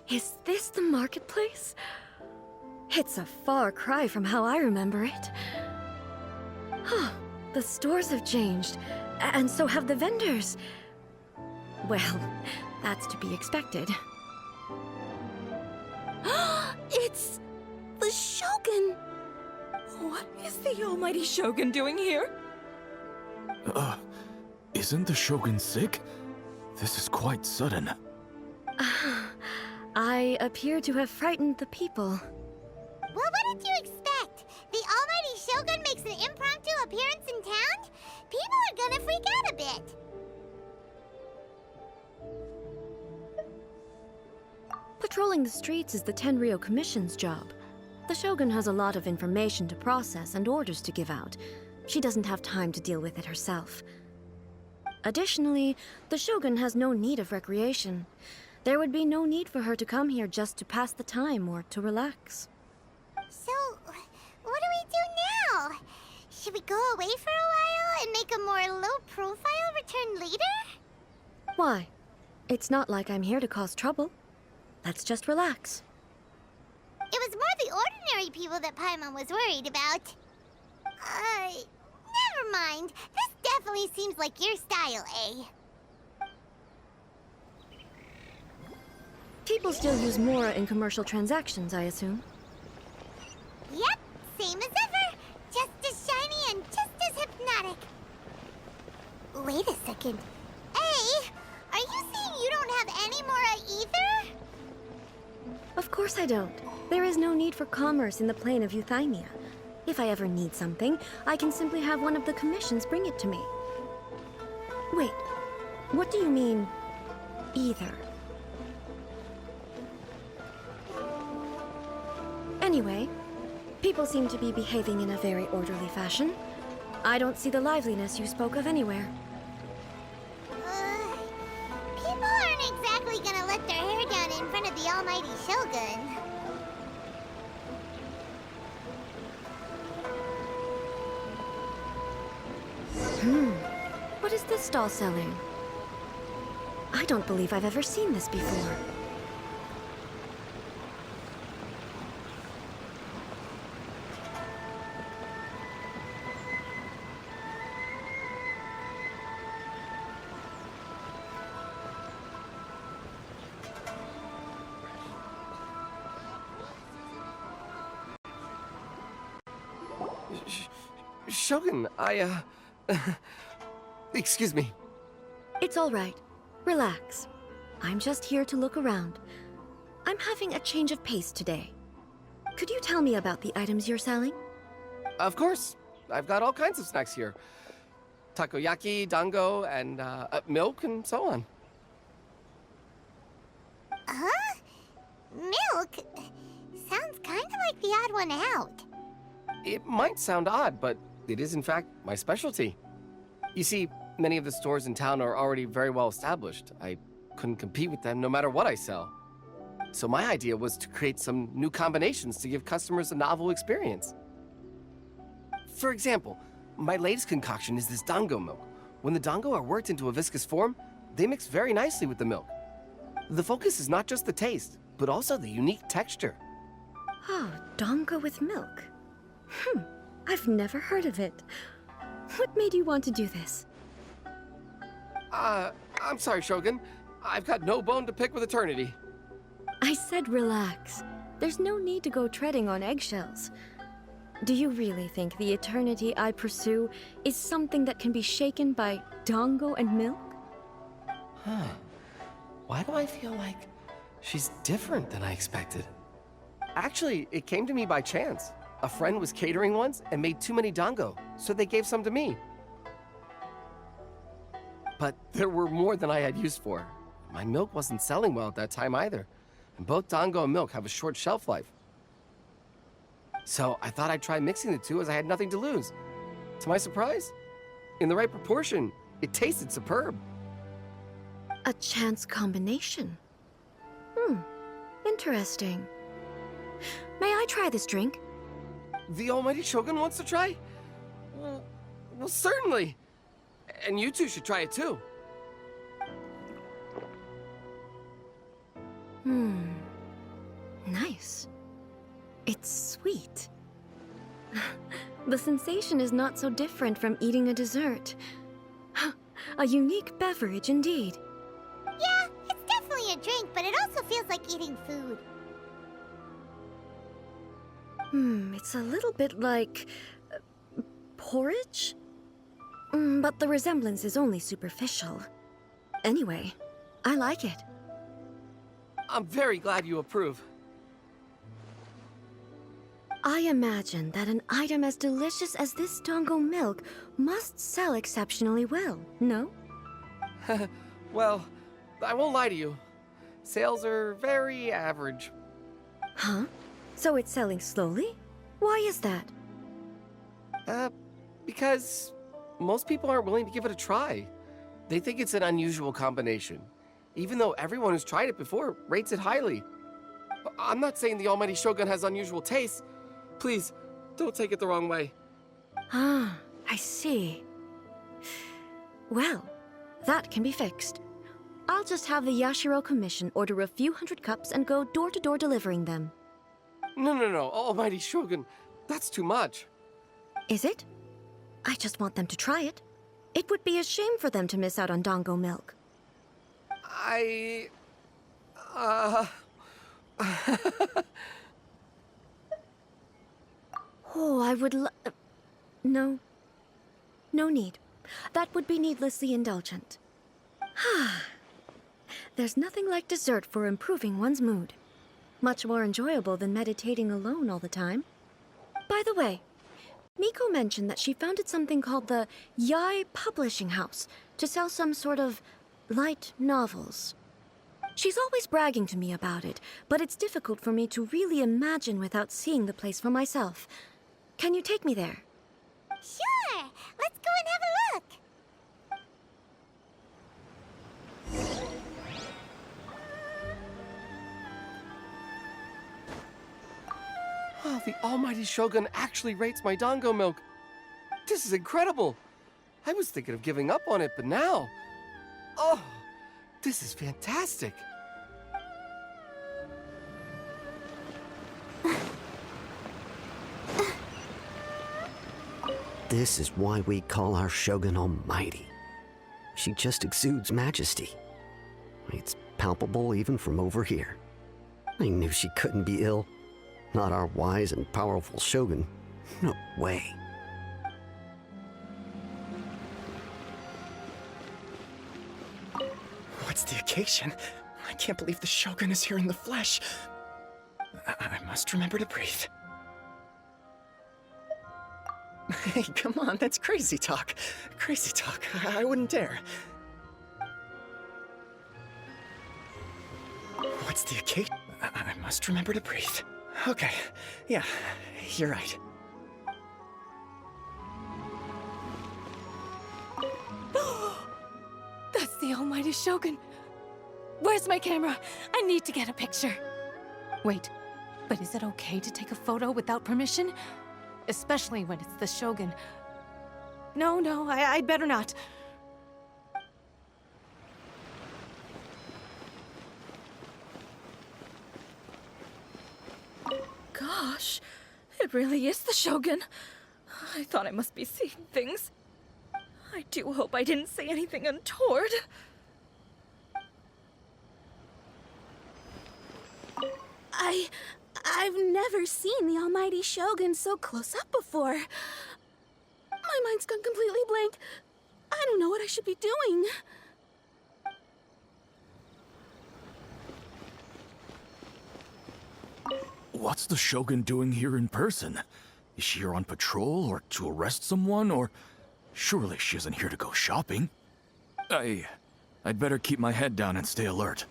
Is this the marketplace? It's a far cry from how I remember it. Huh, the stores have changed, and so have the vendors. Well, that's to be expected. It's the Shogun! What is the almighty Shogun doing here? Isn't the Shogun sick? This is quite sudden. I appear to have frightened the people. Well, what did you expect? The almighty Shogun makes an impromptu appearance in town? People are gonna freak out a bit. Patrolling the streets is the Tenryou Commission's job. The Shogun has a lot of information to process and orders to give out. She doesn't have time to deal with it herself. Additionally, the Shogun has no need of recreation. There would be no need for her to come here just to pass the time or to relax. So, what do we do now? Should we go away for a while and make a more low-profile return later? Why? It's not like I'm here to cause trouble. Let's just relax. It was more the ordinary people that Paimon was worried about. Never mind. This definitely seems like your style, eh? People still use Mora in commercial transactions, I assume. Yep, same as ever. Just as shiny and just as hypnotic. Wait a second. Hey, are you saying you don't have any Mora either? Of course I don't. There is no need for commerce in the plane of Euthymia. If I ever need something, I can simply have one of the commissions bring it to me. Wait, what do you mean, either? Anyway, people seem to be behaving in a very orderly fashion. I don't see the liveliness you spoke of anywhere. People aren't exactly gonna let their hair down in front of the almighty Shogun. What is this stall selling? I don't believe I've ever seen this before. Shogun, excuse me. It's all right. Relax. I'm just here to look around. I'm having a change of pace today. Could you tell me about the items you're selling? Of course. I've got all kinds of snacks here. Takoyaki, dango, and milk, and so on. Huh? Milk? Sounds kind of like the odd one out. It might sound odd, but it is in fact my specialty. You see, many of the stores in town are already very well established. I couldn't compete with them no matter what I sell. So my idea was to create some new combinations to give customers a novel experience. For example, my latest concoction is this dango milk. When the dango are worked into a viscous form, they mix very nicely with the milk. The focus is not just the taste, but also the unique texture. Oh, dango with milk. I've never heard of it. What made you want to do this? I'm sorry, Shogun. I've got no bone to pick with eternity. I said relax. There's no need to go treading on eggshells. Do you really think the eternity I pursue is something that can be shaken by dongo and milk? Huh. Why do I feel like she's different than I expected? Actually, it came to me by chance. A friend was catering once and made too many dongo, so they gave some to me. But there were more than I had use for. My milk wasn't selling well at that time either, and both dongo and milk have a short shelf life. So I thought I'd try mixing the two as I had nothing to lose. To my surprise, in the right proportion, it tasted superb. A chance combination. Interesting. May I try this drink? The almighty Shogun wants to try? Well, certainly. And you two should try it too. Nice. It's sweet. The sensation is not so different from eating a dessert. A unique beverage indeed. Yeah, it's definitely a drink, but it also feels like eating food. It's a little bit like porridge? But the resemblance is only superficial. Anyway, I like it. I'm very glad you approve. I imagine that an item as delicious as this dongo milk must sell exceptionally well, no? Well, I won't lie to you. Sales are very average. Huh? So it's selling slowly? Why is that? Because most people aren't willing to give it a try. They think it's an unusual combination, even though everyone who's tried it before rates it highly. I'm not saying the almighty Shogun has unusual tastes. Please, don't take it the wrong way. Ah, I see. Well, that can be fixed. I'll just have the Yashiro Commission order a few hundred cups and go door to door delivering them. No, almighty Shogun, that's too much. Is it? I just want them to try it. It would be a shame for them to miss out on dongo milk. Oh, I would No. No need. That would be needlessly indulgent. There's nothing like dessert for improving one's mood. Much more enjoyable than meditating alone all the time. By the way, Miko mentioned that she founded something called the Yai Publishing House to sell some sort of light novels. She's always bragging to me about it, but it's difficult for me to really imagine without seeing the place for myself. Can you take me there? Sure! Let's go and have a look! Oh, the almighty Shogun actually rates my dongo milk. This is incredible. I was thinking of giving up on it, but now... Oh, this is fantastic. This is why we call our Shogun almighty. She just exudes majesty. It's palpable even from over here. I knew she couldn't be ill. Not our wise and powerful Shogun. No way. What's the occasion? I can't believe the Shogun is here in the flesh. I must remember to breathe. Hey, come on, that's crazy talk. Crazy talk. I wouldn't dare. What's the occasion? I must remember to breathe. Okay, yeah, you're right. That's the almighty Shogun. Where's my camera? I need to get a picture. Wait, but is it okay to take a photo without permission? Especially when it's the Shogun. No, I'd better not. Gosh, it really is the Shogun. I thought I must be seeing things. I do hope I didn't say anything untoward. I've never seen the almighty Shogun so close up before. My mind's gone completely blank. I don't know what I should be doing. What's the Shogun doing here in person? Is she here on patrol or to arrest someone, or surely she isn't here to go shopping? I'd better keep my head down and stay alert.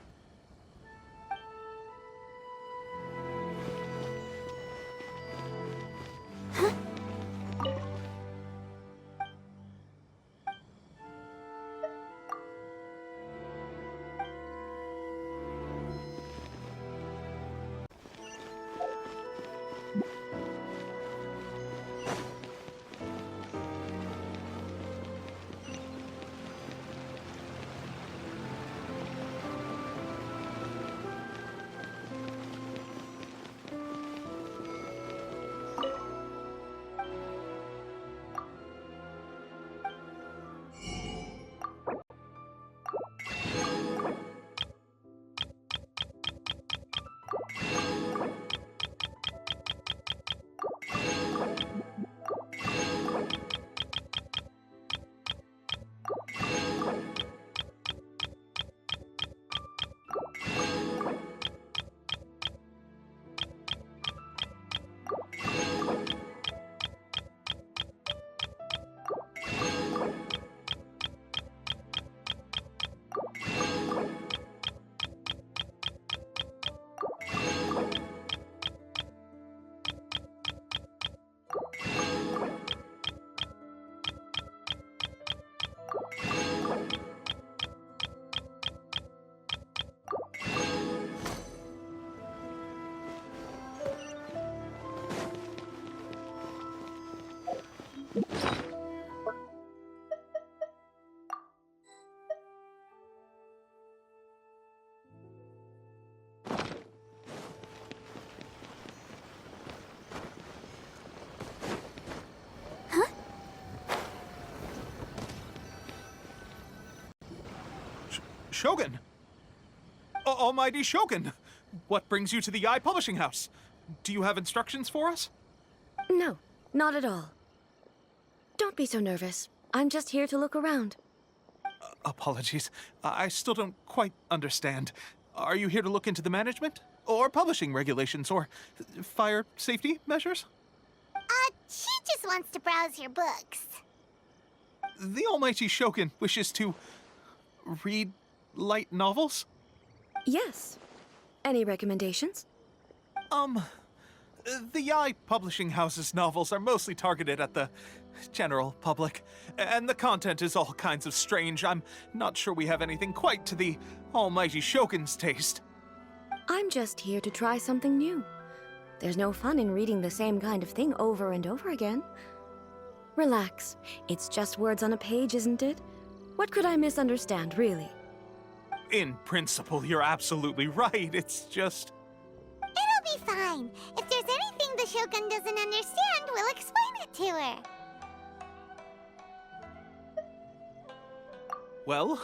Shogun! Almighty Shogun! What brings you to the Eye Publishing House? Do you have instructions for us? No, not at all. Don't be so nervous. I'm just here to look around. Apologies. I still don't quite understand. Are you here to look into the management? Or publishing regulations? Or fire safety measures? She just wants to browse your books. The Almighty Shogun wishes to read light novels? Yes. Any recommendations? The Eye Publishing House's novels are mostly targeted at the general public, and the content is all kinds of strange. I'm not sure we have anything quite to the Almighty Shogun's taste. I'm just here to try something new. There's no fun in reading the same kind of thing over and over again. Relax. It's just words on a page, isn't it? What could I misunderstand, really? In principle, you're absolutely right. It's just... It'll be fine. If there's anything the Shogun doesn't understand, we'll explain it to her. Well...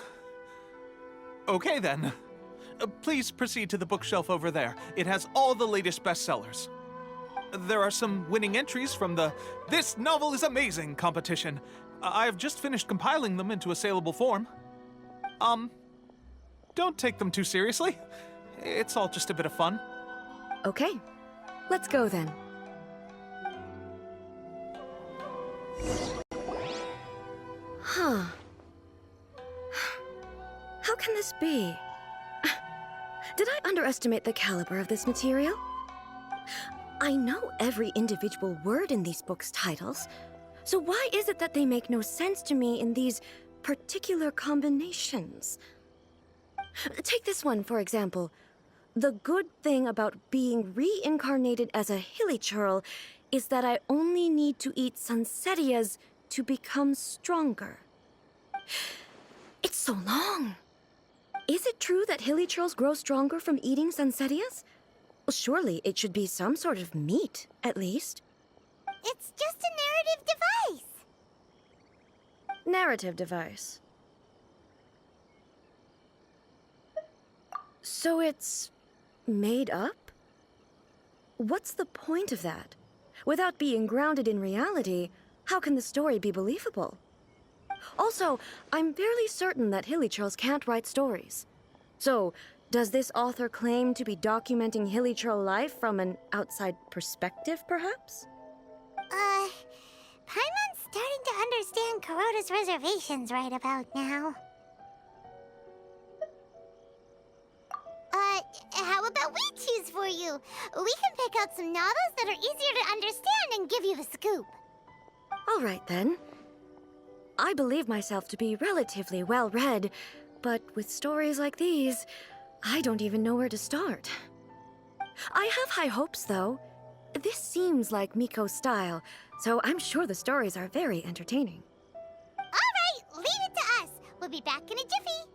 Okay then. Please proceed to the bookshelf over there. It has all the latest bestsellers. There are some winning entries from the This Novel is Amazing competition. I've just finished compiling them into a saleable form. Don't take them too seriously. It's all just a bit of fun. Okay. Let's go then. Huh. How can this be? Did I underestimate the caliber of this material? I know every individual word in these books' titles, so why is it that they make no sense to me in these particular combinations? Take this one, for example. The good thing about being reincarnated as a hilly churl is that I only need to eat sunsettias to become stronger. It's so long. Is it true that hilly churls grow stronger from eating sunsettias? Well, surely it should be some sort of meat, at least. It's just a narrative device. Narrative device. So it's made up? What's the point of that? Without being grounded in reality, how can the story be believable? Also, I'm fairly certain that Hilly can't write stories. So, does this author claim to be documenting Hilly life from an outside perspective, perhaps? Paimon's starting to understand Kuroda's reservations right about now. How about we choose for you? We can pick out some novels that are easier to understand and give you the scoop. All right, then. I believe myself to be relatively well-read, but with stories like these, I don't even know where to start. I have high hopes, though. This seems like Miko's style, so I'm sure the stories are very entertaining. All right, leave it to us. We'll be back in a jiffy.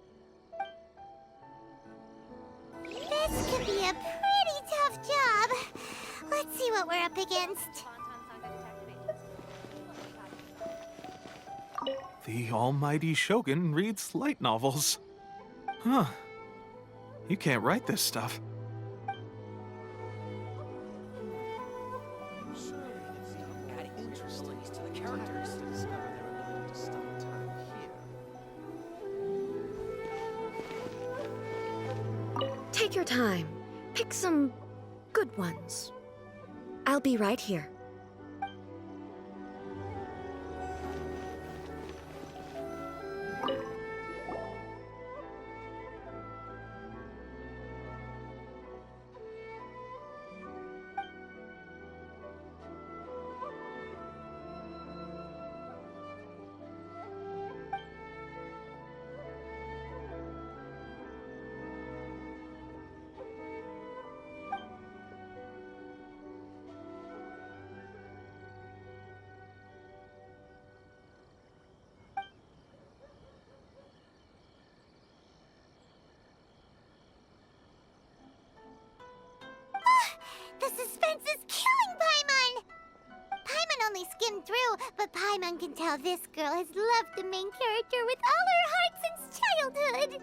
This could be a pretty tough job. Let's see what we're up against. The almighty Shogun reads light novels. Huh. You can't write this stuff. Take your time. Pick some good ones. I'll be right here. The suspense is killing Paimon! Paimon only skimmed through, but Paimon can tell this girl has loved the main character with all her heart since childhood.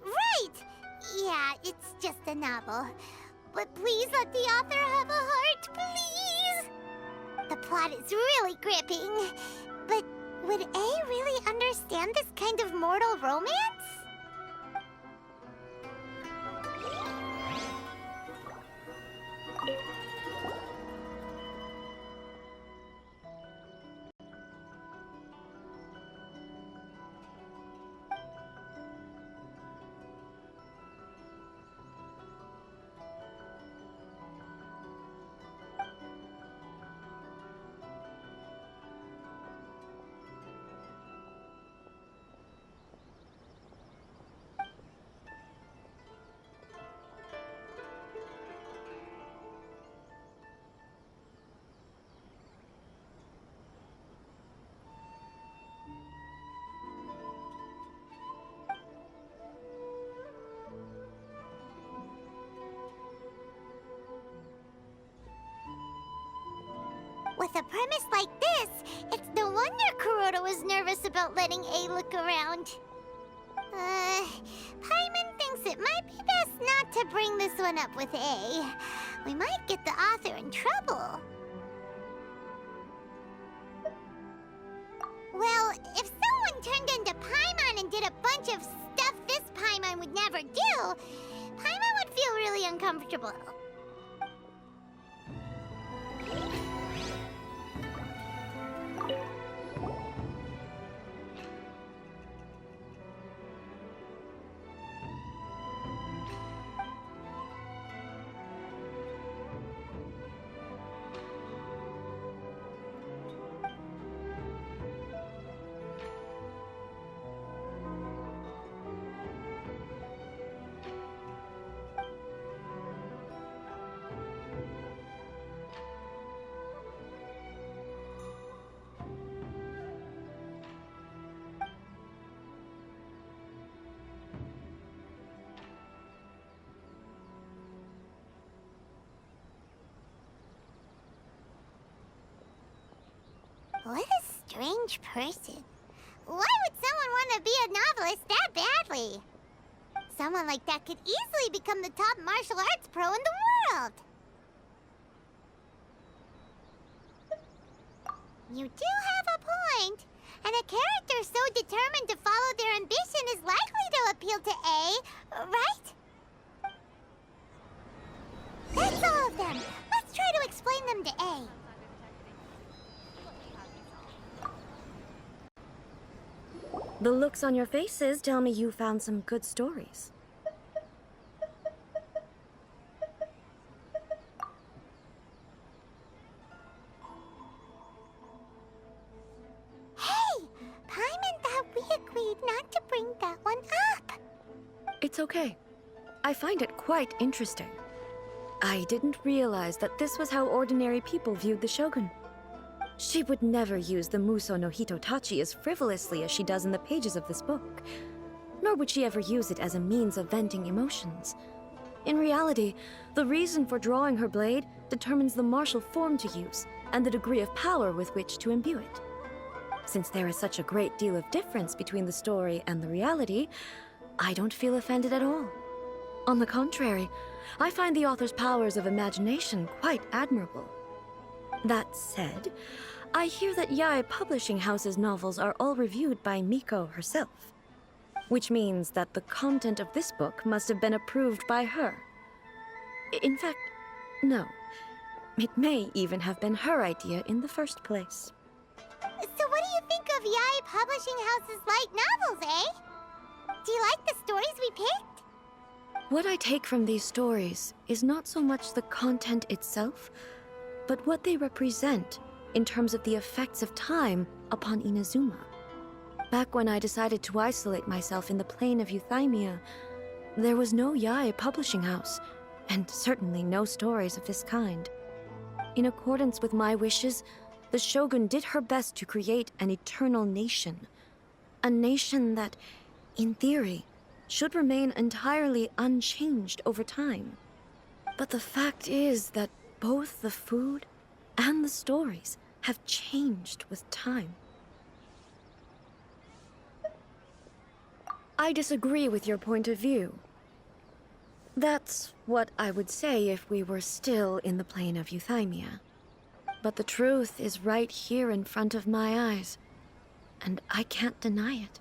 Right! Yeah, it's just a novel. But please let the author have a heart, please! The plot is really gripping. But would A really understand this kind of mortal romance? With a premise like this, it's no wonder Kuroda was nervous about letting A look around. Paimon thinks it might be best not to bring this one up with A. We might get the author in trouble. Well, if someone turned into Paimon and did a bunch of stuff this Paimon would never do, Paimon would feel really uncomfortable. What a strange person. Why would someone want to be a novelist that badly? Someone like that could easily become the top martial arts pro in the world. You do have a point. And a character so determined to follow their ambition is likely to appeal to A, right? That's all of them. Let's try to explain them to A. The looks on your faces tell me you found some good stories. Hey! Paimon thought we agreed not to bring that one up. It's okay. I find it quite interesting. I didn't realize that this was how ordinary people viewed the Shogun. She would never use the Muso no Hitotachi as frivolously as she does in the pages of this book. Nor would she ever use it as a means of venting emotions. In reality, the reason for drawing her blade determines the martial form to use and the degree of power with which to imbue it. Since there is such a great deal of difference between the story and the reality, I don't feel offended at all. On the contrary, I find the author's powers of imagination quite admirable. That said, I hear that Yae Publishing House's novels are all reviewed by Miko herself. Which means that the content of this book must have been approved by her. In fact, no. It may even have been her idea in the first place. So what do you think of Yae Publishing House's light novels, eh? Do you like the stories we picked? What I take from these stories is not so much the content itself, but what they represent in terms of the effects of time upon Inazuma. Back when I decided to isolate myself in the plain of Euthymia, there was no Yae Publishing House, and certainly no stories of this kind. In accordance with my wishes, the Shogun did her best to create an eternal nation. A nation that, in theory, should remain entirely unchanged over time. But the fact is that both the food and the stories have changed with time. I disagree with your point of view. That's what I would say if we were still in the plane of Euthymia. But the truth is right here in front of my eyes, and I can't deny it.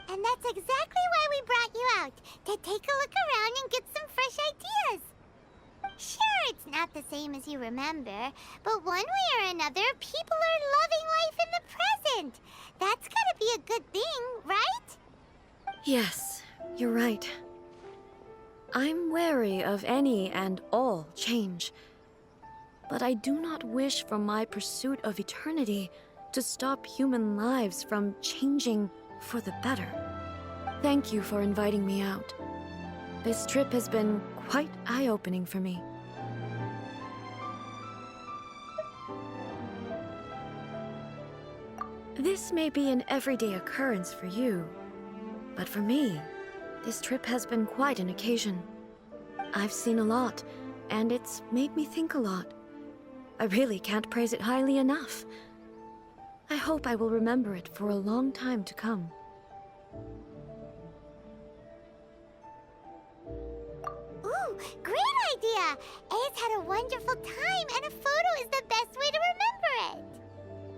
And that's exactly why we brought you out, to take a look around and get some fresh ideas. Sure, it's not the same as you remember, but one way or another, people are loving life in the present. That's gotta be a good thing, right? Yes, you're right. I'm wary of any and all change. But I do not wish for my pursuit of eternity to stop human lives from changing for the better. Thank you for inviting me out. This trip has been quite eye-opening for me. This may be an everyday occurrence for you, but for me, this trip has been quite an occasion. I've seen a lot, and it's made me think a lot. I really can't praise it highly enough. I hope I will remember it for a long time to come. Ooh, great idea! A's had a wonderful time, and a photo is the best way to remember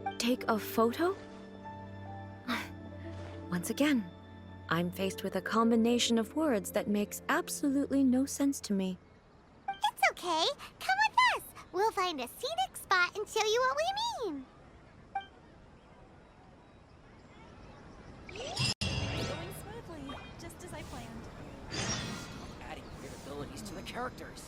it. Take a photo? Once again, I'm faced with a combination of words that makes absolutely no sense to me. It's okay. Come with us. We'll find a scenic spot and show you what we mean. Going smoothly, just as I planned. Adding weird abilities to the characters.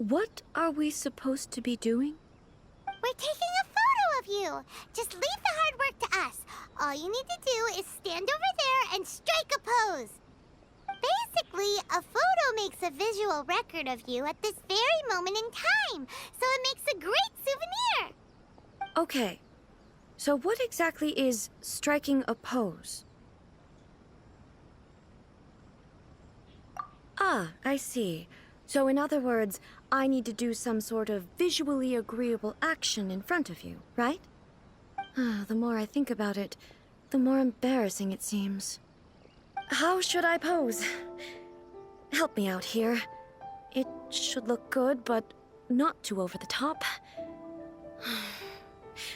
What are we supposed to be doing? We're taking a photo of you. Just leave the hard work to us. All you need to do is stand over there and strike a pose. Basically, a photo makes a visual record of you at this very moment in time, so it makes a great souvenir. Okay, so what exactly is striking a pose? Ah, I see. So in other words, I need to do some sort of visually agreeable action in front of you, right? The more I think about it, the more embarrassing it seems. How should I pose? Help me out here. It should look good, but not too over the top.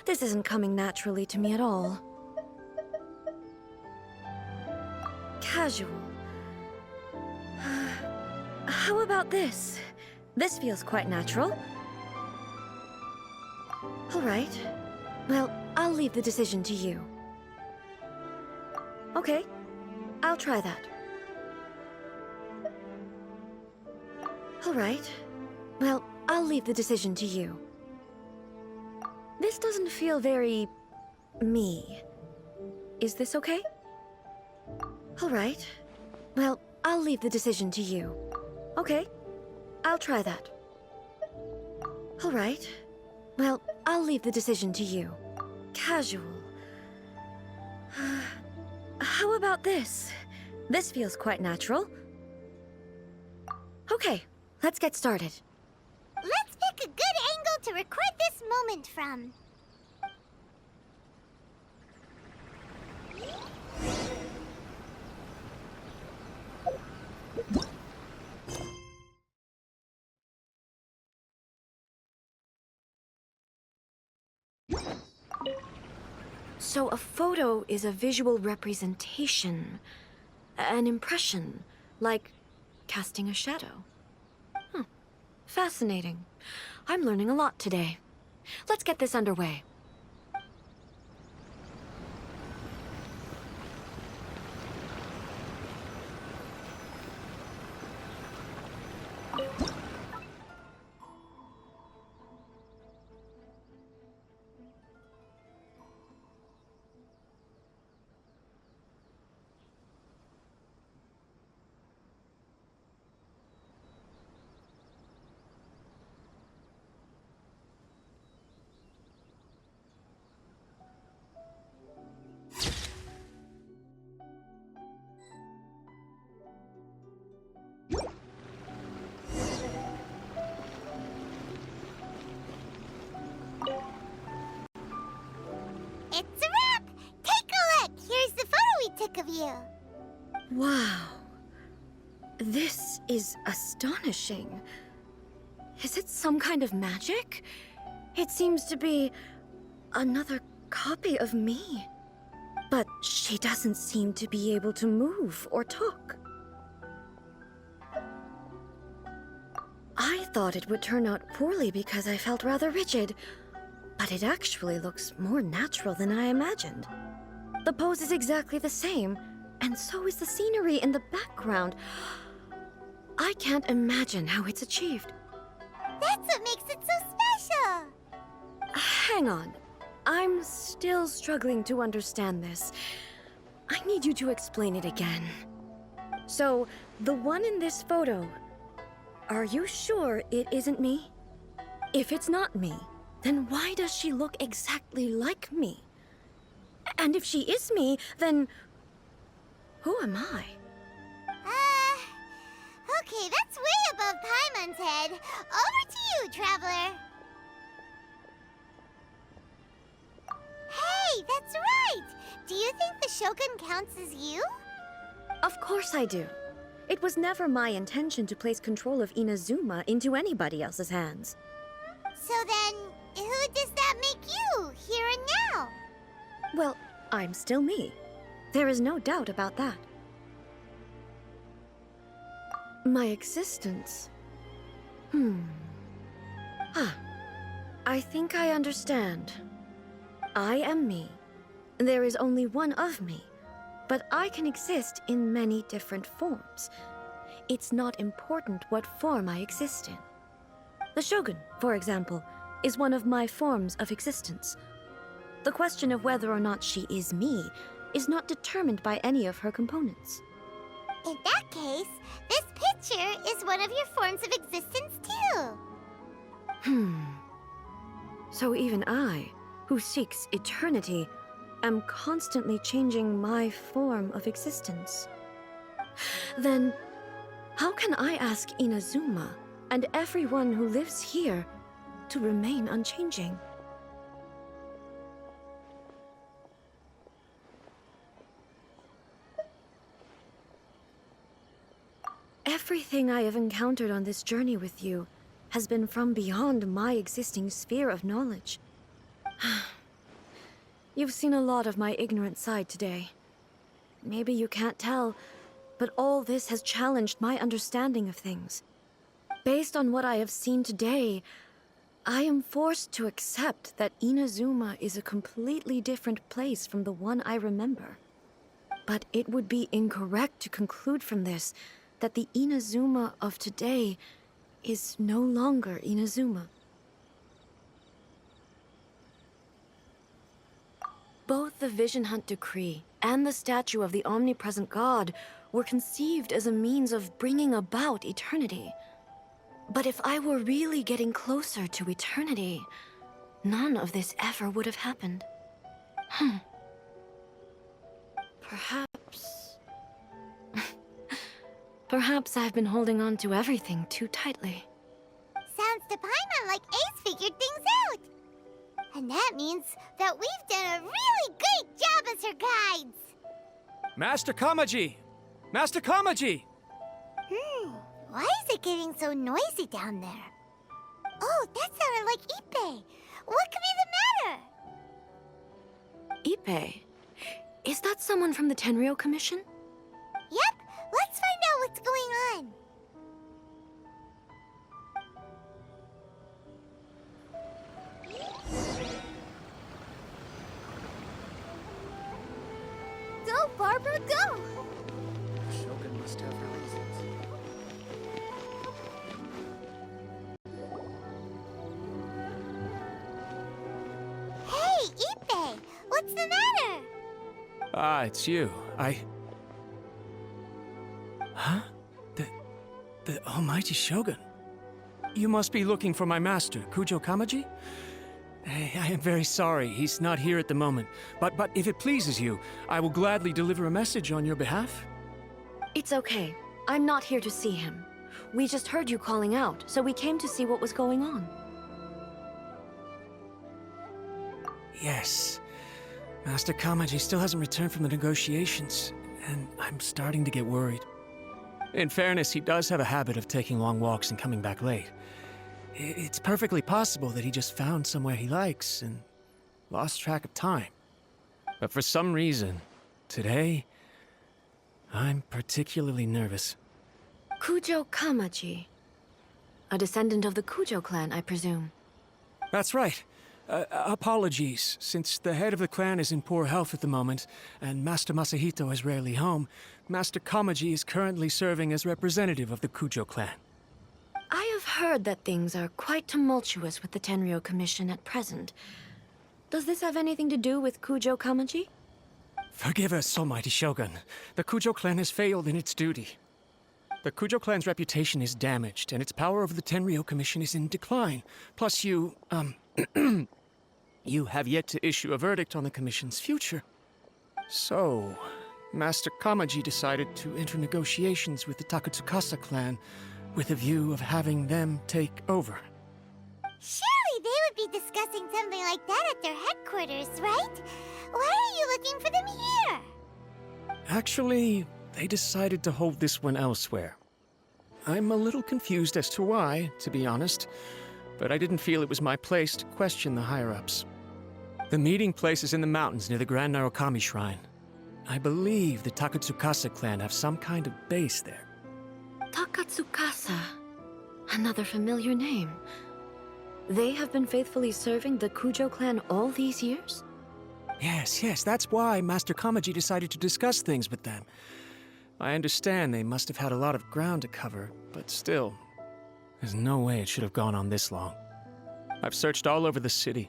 This isn't coming naturally to me at all. Casual. How about this? This feels quite natural. All right. Well, I'll leave the decision to you. Okay. I'll try that. All right. Well, I'll leave the decision to you. This doesn't feel very... me. Is this okay? All right. Well, I'll leave the decision to you. Okay. I'll try that. All right. Well, I'll leave the decision to you. Casual. How about this? This feels quite natural. Okay, let's get started. Let's pick a good angle to record this moment from. So a photo is a visual representation, an impression, like casting a shadow. Fascinating. I'm learning a lot today. Let's get this underway. It's a wrap! Take a look! Here's the photo we took of you. Wow. This is astonishing. Is it some kind of magic? It seems to be another copy of me. But she doesn't seem to be able to move or talk. I thought it would turn out poorly because I felt rather rigid, but it actually looks more natural than I imagined. The pose is exactly the same, and so is the scenery in the background. I can't imagine how it's achieved. That's what makes it so special! Hang on. I'm still struggling to understand this. I need you to explain it again. So, the one in this photo, are you sure it isn't me? If it's not me, then why does she look exactly like me? And if she is me, then who am I? Okay, that's way above Paimon's head. Over to you, Traveler. Hey, that's right! Do you think the Shogun counts as you? Of course I do. It was never my intention to place control of Inazuma into anybody else's hands. So then, who does that make you, here and now? Well, I'm still me. There is no doubt about that. My existence? I think I understand. I am me. There is only one of me, but I can exist in many different forms. It's not important what form I exist in. The Shogun, for example, is one of my forms of existence. The question of whether or not she is me is not determined by any of her components. In that case, this picture is one of your forms of existence too. So even I, who seeks eternity, am constantly changing my form of existence. Then, how can I ask Inazuma and everyone who lives here to remain unchanging? Everything I have encountered on this journey with you has been from beyond my existing sphere of knowledge. You've seen a lot of my ignorant side today. Maybe you can't tell, but all this has challenged my understanding of things. Based on what I have seen today, I am forced to accept that Inazuma is a completely different place from the one I remember. But it would be incorrect to conclude from this that the Inazuma of today is no longer Inazuma. Both the Vision Hunt Decree and the statue of the omnipresent God were conceived as a means of bringing about eternity. But if I were really getting closer to eternity, none of this ever would have happened. Perhaps... Perhaps I've been holding on to everything too tightly. Sounds to Paimon like Ace figured things out. And that means that we've done a really great job as her guides. Master Kamaji! Master Kamaji! Why is it getting so noisy down there? Oh, that sounded like Ippei. What could be the matter? Ippei? Is that someone from the Tenryou Commission? Yep, let's find out what's going on. Go, Barbara, go! Shogun must have her reasons. Hey, Ippei! What's the matter? Ah, it's you. Huh? The almighty Shogun. You must be looking for my master, Kujo Kamaji? I am very sorry, he's not here at the moment. But if it pleases you, I will gladly deliver a message on your behalf. It's okay. I'm not here to see him. We just heard you calling out, so we came to see what was going on. Yes. Master Kamaji still hasn't returned from the negotiations, and I'm starting to get worried. In fairness, he does have a habit of taking long walks and coming back late. It's perfectly possible that he just found somewhere he likes and lost track of time. But for some reason, today, I'm particularly nervous. Kujo Kamaji. A descendant of the Kujo clan, I presume. That's right. Apologies, since the head of the clan is in poor health at the moment, and Master Masahito is rarely home, Master Kamaji is currently serving as representative of the Kujo clan. I have heard that things are quite tumultuous with the Tenryou Commission at present. Does this have anything to do with Kujo Kamaji? Forgive us, almighty Shogun. The Kujo clan has failed in its duty. The Kujo clan's reputation is damaged, and its power over the Tenryou Commission is in decline. Plus you, you have yet to issue a verdict on the Commission's future. So, Master Kamaji decided to enter negotiations with the Takatsukasa clan with a view of having them take over. Surely they would be discussing something like that at their headquarters, right? Why are you looking for them here? Actually, they decided to hold this one elsewhere. I'm a little confused as to why, to be honest, but I didn't feel it was my place to question the higher-ups. The meeting place is in the mountains near the Grand Narukami Shrine. I believe the Takatsukasa clan have some kind of base there. Takatsukasa. Another familiar name. They have been faithfully serving the Kujo clan all these years? Yes, that's why Master Kamaji decided to discuss things with them. I understand they must have had a lot of ground to cover, but still, There's no way it should have gone on this long. I've searched all over the city.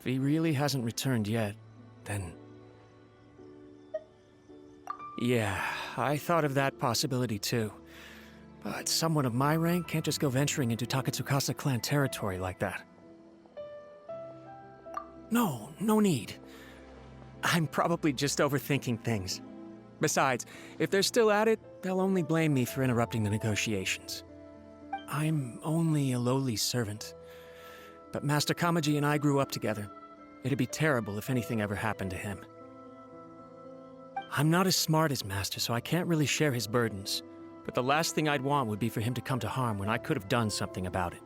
If he really hasn't returned yet, then... Yeah, I thought of that possibility too. But someone of my rank can't just go venturing into Takatsukasa clan territory like that. No need. I'm probably just overthinking things. Besides, if they're still at it, they'll only blame me for interrupting the negotiations. I'm only a lowly servant. But Master Kamaji and I grew up together. It'd be terrible if anything ever happened to him. I'm not as smart as Master, so I can't really share his burdens. But the last thing I'd want would be for him to come to harm when I could have done something about it.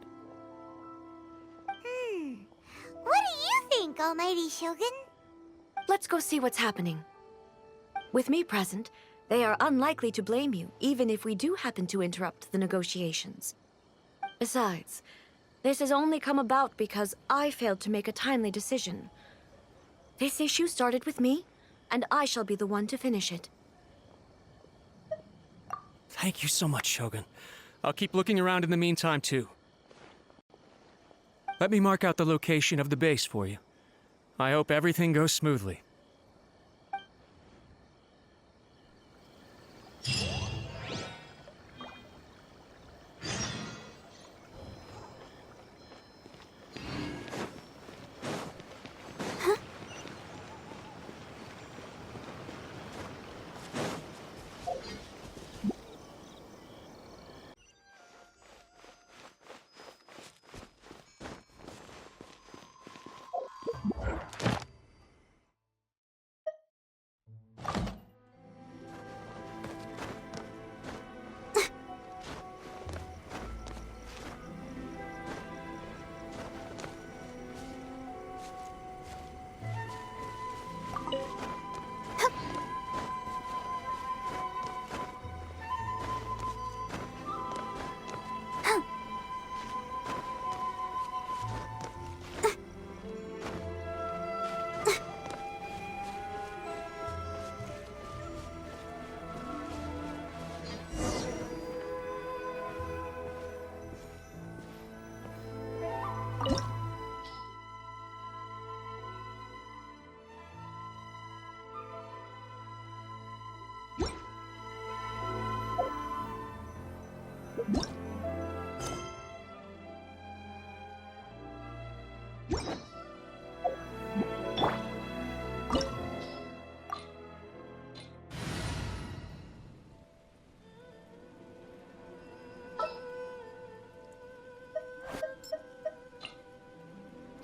What do you think, Almighty Shogun? Let's go see what's happening. With me present, they are unlikely to blame you, even if we do happen to interrupt the negotiations. Besides, this has only come about because I failed to make a timely decision. This issue started with me, and I shall be the one to finish it. Thank you so much, Shogun. I'll keep looking around in the meantime, too. Let me mark out the location of the base for you. I hope everything goes smoothly.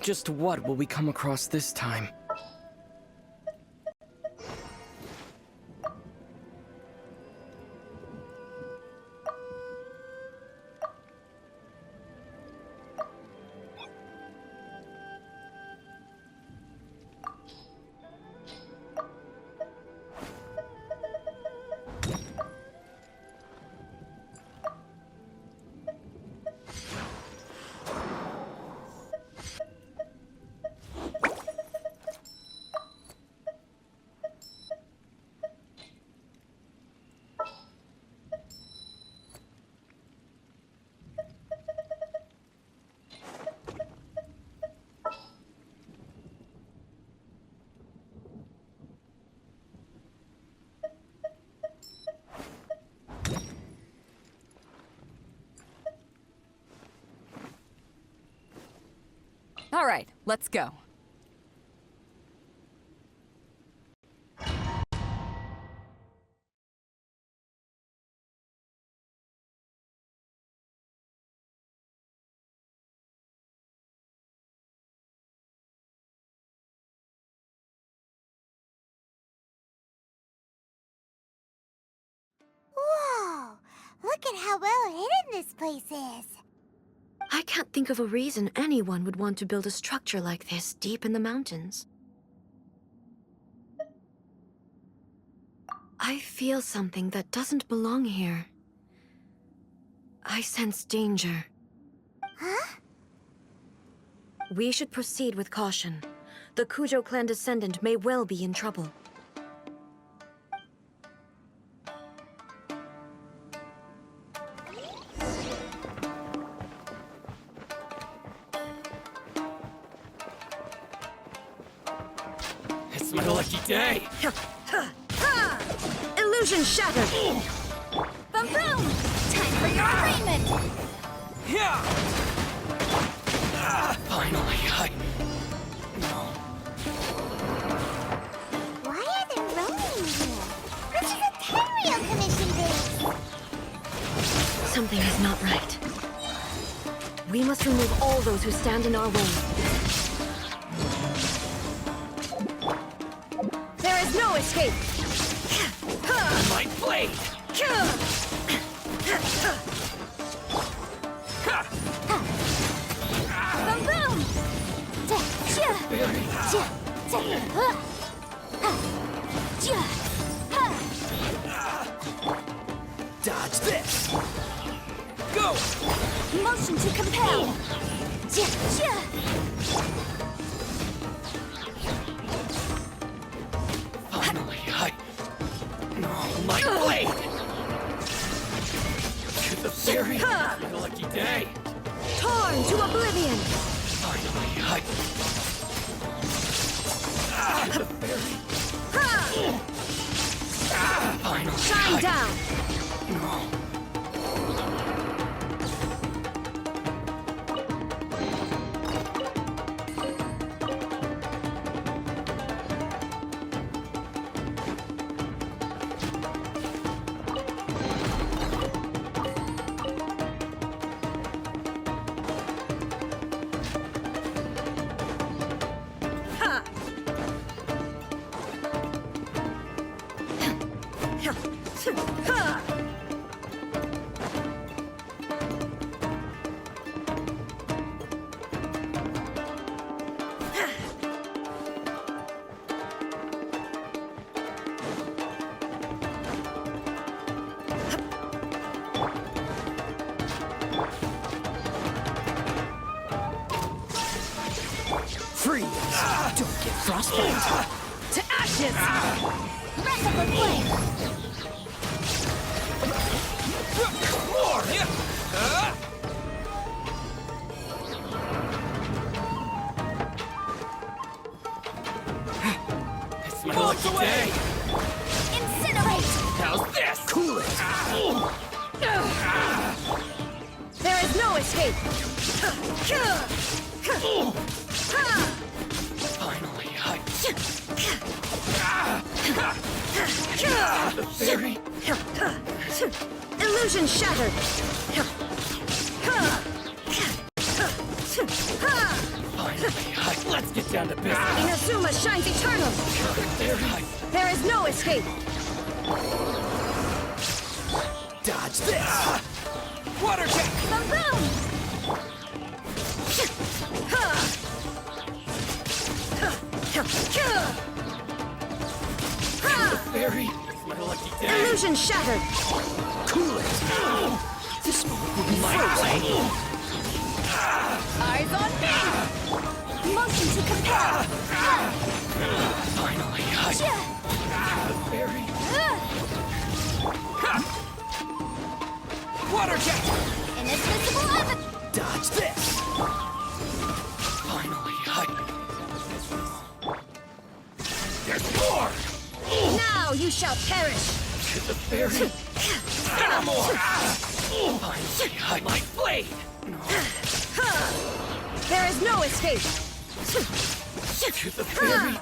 Just what will we come across this time? All right, let's go. Whoa! Look at how well hidden this place is. I can't think of a reason anyone would want to build a structure like this deep in the mountains. I feel something that doesn't belong here. I sense danger. Huh? We should proceed with caution. The Kujo clan descendant may well be in trouble. Illusion shattered! Boom boom! Time for your arraignment! Finally, Why are there rolling here? This is a Tenrio Commission base! Something is not right. We must remove all those who stand in our way. There is no escape! my blade! Boom boom! Dodge this! Go! Motion to compel! Finally, my blade! To the fairy! My lucky day! Torn to oblivion! Finally, to the fairy! Finally, Shine down! freeze! Don't get frostbite! To ashes! Merciful flame! More! It's my lucky day! Incinerate! How's this? Cool it! There is no escape! Finally, the fairy! Illusion shattered! Finally, let's get down to business! Inazuma shines eternal! There is no escape! Dodge this! Water jet! Boom boom! Fairy! It's my lucky day! Illusion shattered! Cool it! This moment will be my blade! Eyes on me! Motion to compel! Finally, the fairy! Water jet! Inadmissible evidence! Dodge this! Finally, there's more! Now you shall perish! To the fairy! No more! Finally, my blade! There is no escape! To the fairy!